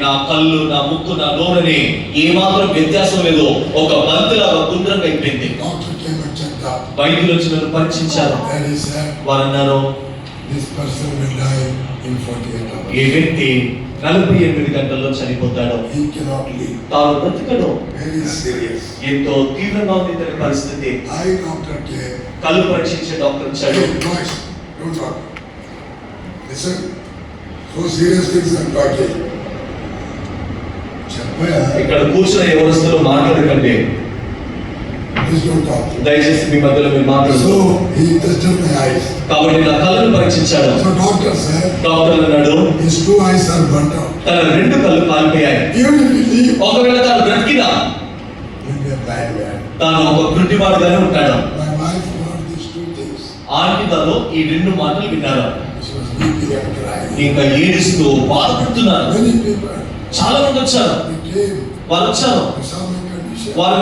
నా కళ్ళు, నా ముక్కు, నా నోరని ఏమాత్రం వ్యత్యాసం లేదు. ఒక బంతిలాగా గుండ్రంగా అయిపోయింది. వైద్యులు వచ్చి నన్ను పరీక్షించారు. వారు అన్నారు, ఈ వ్యక్తి 48 గంటల్లో చనిపోతాడు, తాను బ్రతకడు. ఎంతో తీవ్రంగా ఉంది ఇతని పరిస్థితి. కళ్ళు పరీక్షించే డాక్టర్ వచ్చాడు. ఇక్కడ కూర్చున్న ఎవరిస్తూ మాట్లాడకండి, దయచేసి మీ మధ్యలో మీరు మాట్లాడుతూ. కాబట్టి నా కళ్ళను పరీక్షించాడు. డాక్టర్ అన్నాడు, తన 2 కళ్ళు కాలిపోయాయి. ఒకవేళ తాను బ్రతికినా తాను ఒక గుడ్డివాడుగానే ఉంటాడు. ఆంటీ తను ఈ 2 మాటలు విన్నారు. ఇంకా ఏడుస్తూ బాధపడుతున్నారు. చాలా మంది వచ్చారు. వారు వచ్చారు. వారు